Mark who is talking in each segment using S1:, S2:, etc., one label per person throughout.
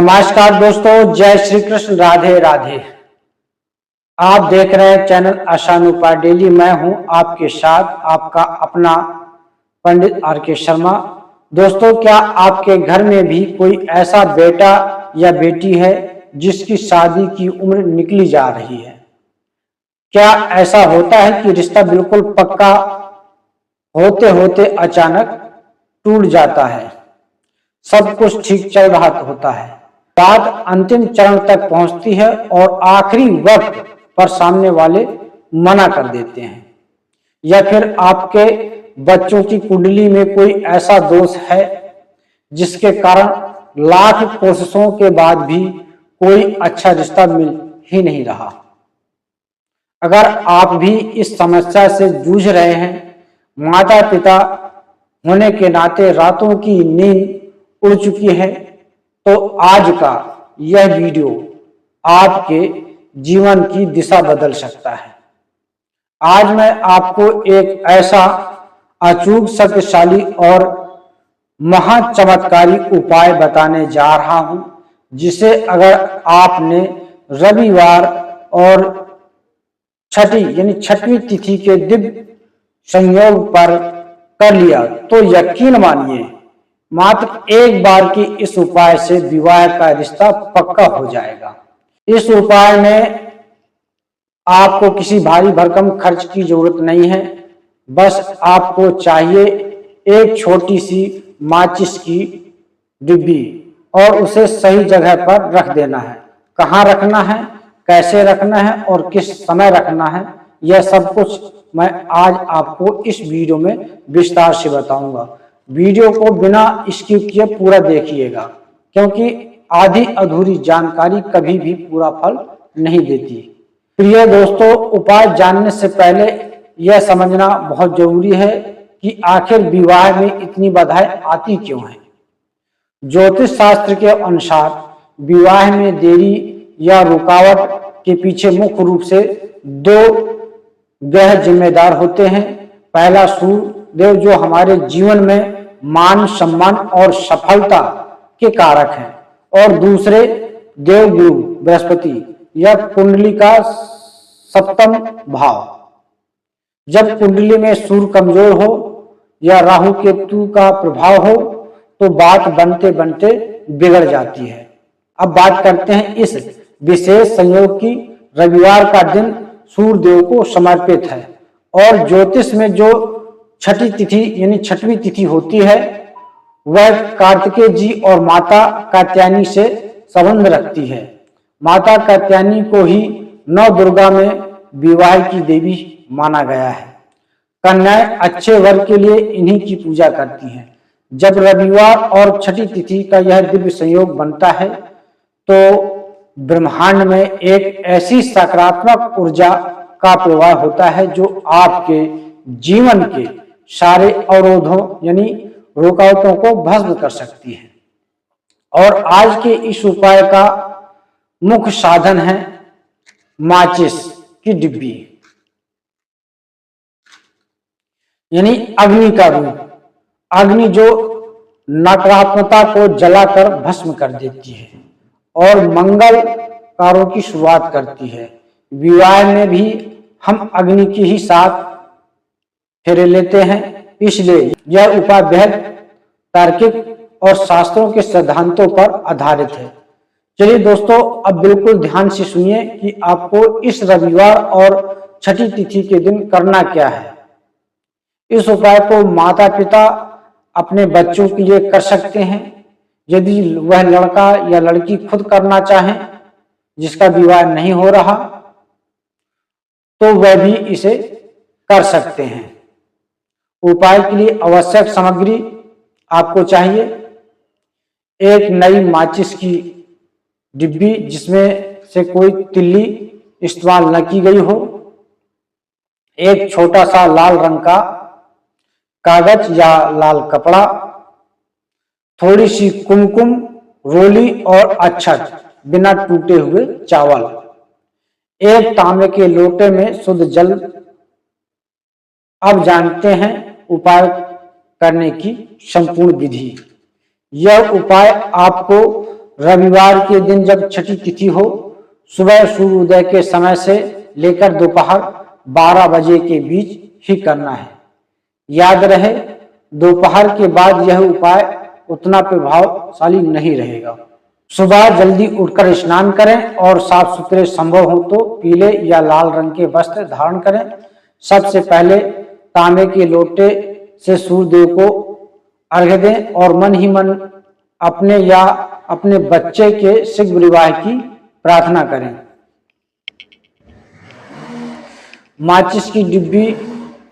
S1: नमस्कार दोस्तों, जय श्री कृष्ण, राधे राधे। आप देख रहे हैं चैनल आसान उपाय डेली। मैं हूं आपके साथ आपका अपना पंडित आर.के. शर्मा। दोस्तों, क्या आपके घर में भी कोई ऐसा बेटा या बेटी है जिसकी शादी की उम्र निकली जा रही है? क्या ऐसा होता है कि रिश्ता बिल्कुल पक्का होते होते अचानक टूट जाता है? सब कुछ ठीक चल रहा होता है, बात अंतिम चरण तक पहुंचती है और आखिरी वक्त पर सामने वाले मना कर देते हैं, या फिर आपके बच्चों की कुंडली में कोई ऐसा दोष है जिसके कारण लाख कोशिशों के बाद भी कोई अच्छा रिश्ता मिल ही नहीं रहा। अगर आप भी इस समस्या से जूझ रहे हैं, माता पिता होने के नाते रातों की नींद उड़ चुकी है, तो आज का यह वीडियो आपके जीवन की दिशा बदल सकता है। आज मैं आपको एक ऐसा अचूक, शक्तिशाली और महाचमत्कारी उपाय बताने जा रहा हूं, जिसे अगर आपने रविवार और छठवीं तिथि के दिव्य संयोग पर कर लिया तो यकीन मानिए मात्र एक बार की इस उपाय से विवाह का रिश्ता पक्का हो जाएगा। इस उपाय में आपको किसी भारी भरकम खर्च की जरूरत नहीं है। बस आपको चाहिए एक छोटी सी माचिस की डिब्बी और उसे सही जगह पर रख देना है। कहाँ रखना है, कैसे रखना है और किस समय रखना है, यह सब कुछ मैं आज आपको इस वीडियो में विस्तार से बताऊंगा। वीडियो को बिना स्किप किए पूरा देखिएगा, क्योंकि आधी अधूरी जानकारी कभी भी पूरा फल नहीं देती। प्रिय दोस्तों, उपाय जानने से पहले यह समझना बहुत जरूरी है कि आखिर विवाह में इतनी बाधाएं आती क्यों हैं। ज्योतिष शास्त्र के अनुसार विवाह में देरी या रुकावट के पीछे मुख्य रूप से दो ग्रह जिम्मेदार होते हैं। पहला सूर्य देव, जो हमारे जीवन में मान, सम्मान और सफलता के कारक हैं, और दूसरे देव गुरु बृहस्पति, यह कुंडली का सप्तम भाव। जब कुंडली में सूर्य कमजोर हो या राहु केतु का प्रभाव हो तो बात बनते बनते बिगड़ जाती है। अब बात करते हैं इस विशेष संयोग की। रविवार का दिन सूर्य देव को समर्पित है और ज्योतिष में जो छठवीं तिथि होती है वह कार्तिकेय जी और माता कात्यायनी से संबंध रखती है। माता कात्यायनी को ही नौ दुर्गा में विवाह की देवी माना गया है। कन्याएं अच्छे वर के लिए इन्हीं की पूजा करती हैं। जब रविवार और छठी तिथि का यह दिव्य संयोग बनता है तो ब्रह्मांड में एक ऐसी सकारात्मक ऊर्जा का प्रवाह होता है जो आपके जीवन के सारे अवरोधों रुकावटों को भस्म कर सकती है। और आज के इस उपाय का मुख्य साधन है माचिस की डिब्बी, अग्नि का रूप। अग्नि जो नकारात्मकता को जलाकर भस्म कर देती है और मंगल कार्यों की शुरुआत करती है। विवाह में भी हम अग्नि की ही साथ फेरे लेते हैं, इसलिए यह उपाय बेहद तार्किक और शास्त्रों के सिद्धांतों पर आधारित है। चलिए दोस्तों, अब बिल्कुल ध्यान से सुनिए कि आपको इस रविवार और छठी तिथि के दिन करना क्या है। इस उपाय को माता पिता अपने बच्चों के लिए कर सकते हैं। यदि वह लड़का या लड़की खुद करना चाहें जिसका विवाह नहीं हो रहा तो वह भी इसे कर सकते हैं। उपाय के लिए आवश्यक सामग्री आपको चाहिए एक नई माचिस की डिब्बी जिसमें से कोई तिल्ली इस्तेमाल न की गई हो, एक छोटा सा लाल रंग का कागज या लाल कपड़ा, थोड़ी सी कुमकुम, रोली और अक्षत बिना टूटे हुए चावल, एक तांबे के लोटे में शुद्ध जल। अब जानते हैं उपाय करने की संपूर्ण विधि। यह उपाय आपको रविवार के दिन जब छठी तिथि हो, सुबह सूर्योदय के समय से लेकर दोपहर 12 बजे के बीच ही करना है। याद रहे, दोपहर के बाद यह उपाय उतना प्रभावशाली नहीं रहेगा। सुबह जल्दी उठकर स्नान करें और साफ सुथरे संभव हो तो पीले या लाल रंग के वस्त्र धारण करें। सबसे पहले तांबे के लोटे से सूर्यदेव को अर्घ्य दें और मन ही मन अपने या अपने बच्चे के शीघ्र विवाह की प्रार्थना करें। माचिस की डिब्बी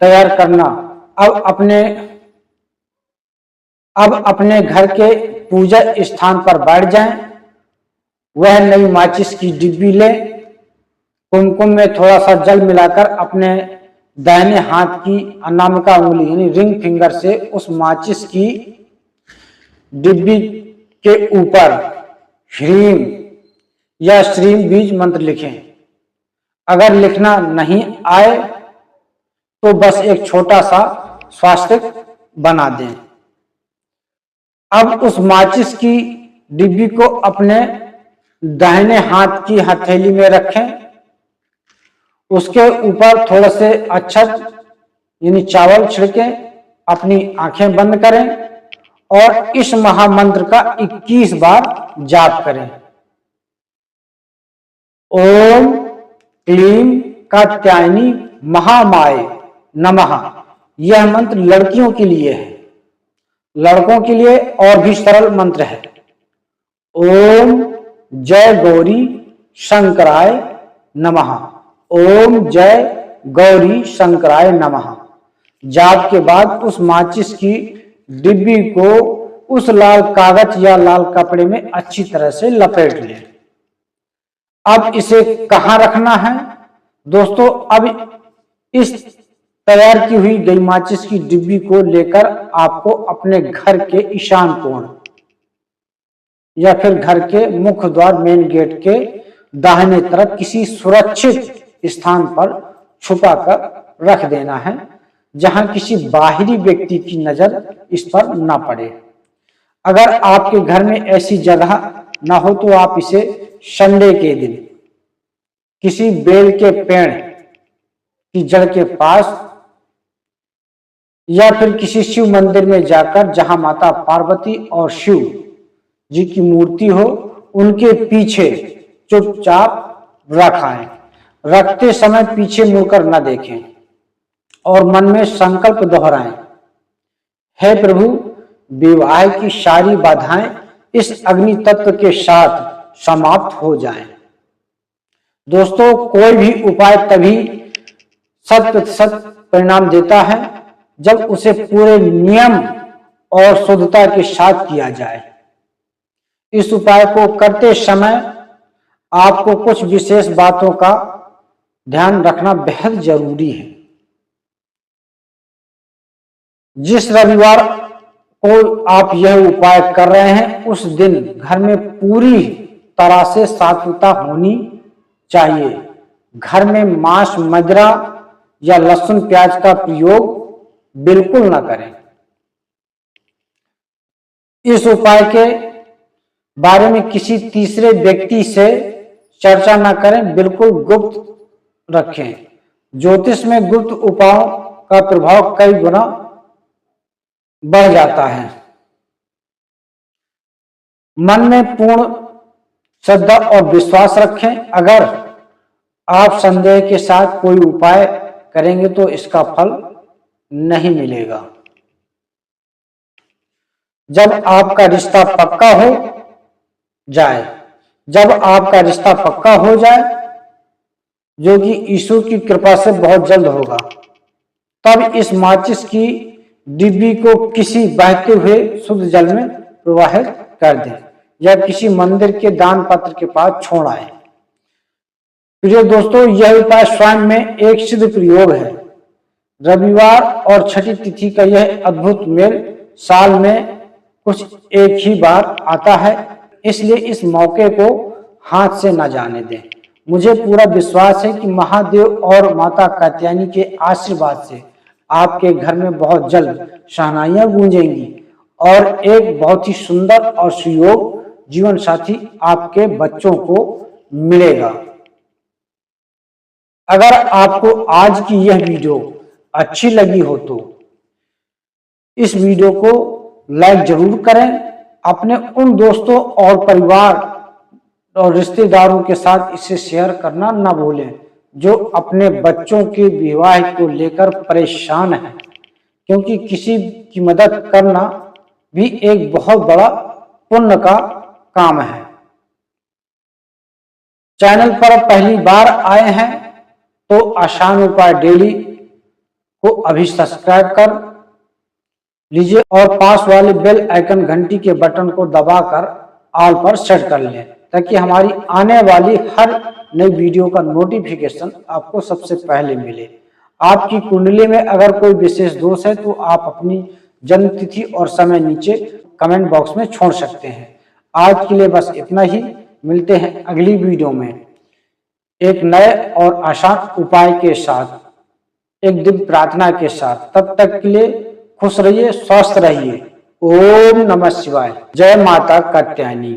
S1: तैयार करना। अब अपने घर के पूजा स्थान पर बैठ जाएं। वह नई माचिस की डिब्बी लें। कुमकुम में थोड़ा सा जल मिलाकर अपने दाहिने हाथ की अनामिका उंगली यानी रिंग फिंगर से उस माचिस की डिब्बी के ऊपर ह्रीम या श्रीम बीज मंत्र लिखें। अगर लिखना नहीं आए तो बस एक छोटा सा स्वास्तिक बना दें। अब उस माचिस की डिब्बी को अपने दाहिने हाथ की हथेली में रखें। उसके ऊपर थोड़ा से अक्षत यानी चावल छिड़कें। अपनी आंखें बंद करें और इस महामंत्र का 21 बार जाप करें। ओम क्लीम कात्यायनी महामाये नमः। यह मंत्र लड़कियों के लिए है। लड़कों के लिए और भी सरल मंत्र है। ओम जय गौरी शंकराय नमः। ओम जय गौरी शंकराय नमः। जाप के बाद उस माचिस की डिब्बी को उस लाल कागज या लाल कपड़े में अच्छी तरह से लपेट लें। अब इसे कहाँ रखना है दोस्तों? अब इस तैयार की हुई गई माचिस की डिब्बी को लेकर आपको अपने घर के ईशान कोण या फिर घर के मुख्य द्वार मेन गेट के दाहिने तरफ किसी सुरक्षित स्थान पर छुपा कर रख देना है, जहां किसी बाहरी व्यक्ति की नजर इस पर न पड़े। अगर आपके घर में ऐसी जगह ना हो तो आप इसे संडे के दिन किसी बेल के पेड़ की जड़ के पास या फिर किसी शिव मंदिर में जाकर जहां माता पार्वती और शिव जी की मूर्ति हो उनके पीछे चुपचाप रखाएं। रखते समय पीछे मुड़कर न देखें और मन में संकल्प दोहराएं, हे प्रभु, विवाह की सारी बाधाएं इस अग्नि तत्व के साथ समाप्त हो जाएं। दोस्तों, कोई भी उपाय तभी 100% परिणाम देता है जब उसे पूरे नियम और शुद्धता के साथ किया जाए। इस उपाय को करते समय आपको कुछ विशेष बातों का ध्यान रखना बेहद जरूरी है। जिस रविवार को आप यह उपाय कर रहे हैं उस दिन घर में पूरी तरह से सात्विकता होनी चाहिए। घर में मांस, मदिरा या लहसुन प्याज का प्रयोग बिल्कुल ना करें। इस उपाय के बारे में किसी तीसरे व्यक्ति से चर्चा ना करें, बिल्कुल गुप्त रखें। ज्योतिष में गुप्त उपायों का प्रभाव कई गुना बढ़ जाता है। मन में पूर्ण श्रद्धा और विश्वास रखें। अगर आप संदेह के साथ कोई उपाय करेंगे तो इसका फल नहीं मिलेगा। जब आपका रिश्ता पक्का हो जाए, जो कि ईश्वर की कृपा से बहुत जल्द होगा, तब इस माचिस की डिब्बी को किसी बहते हुए शुद्ध जल में प्रवाहित कर दें या किसी मंदिर के दान पत्र के पास छोड़ आए। प्रिय दोस्तों, यह उपाय स्वयं में एक सिद्ध प्रयोग है। रविवार और छठी तिथि का यह अद्भुत मेल साल में कुछ एक ही बार आता है, इसलिए इस मौके को हाथ से न जाने दें। मुझे पूरा विश्वास है कि महादेव और माता कात्यायनी के आशीर्वाद से आपके घर में बहुत जल्द शहनाइयां गूंजेंगी और एक बहुत ही सुंदर और सुयोग जीवन साथी आपके बच्चों को मिलेगा। अगर आपको आज की यह वीडियो अच्छी लगी हो तो इस वीडियो को लाइक जरूर करें। अपने उन दोस्तों और परिवार और रिश्तेदारों के साथ इसे शेयर करना न भूलें जो अपने बच्चों के विवाह को लेकर परेशान हैं, क्योंकि किसी की मदद करना भी एक बहुत बड़ा पुण्य का काम है। चैनल पर पहली बार आए हैं तो आसान उपाय डेली को अभी सब्सक्राइब कर लीजिए और पास वाले बेल आइकन घंटी के बटन को दबाकर ऑल पर सेट कर लें, ताकि हमारी आने वाली हर नई वीडियो का नोटिफिकेशन आपको सबसे पहले मिले। आपकी कुंडली में अगर कोई विशेष दोष है तो आप अपनी जन्म तिथि और समय नीचे कमेंट बॉक्स में छोड़ सकते हैं। आज के लिए बस इतना ही। मिलते हैं अगली वीडियो में एक नए और आसान उपाय के साथ, एक दिव्य प्रार्थना के साथ। तब तक के लिए खुश रहिए, स्वस्थ रहिए। ओम नमः शिवाय। जय माता कात्यायनी।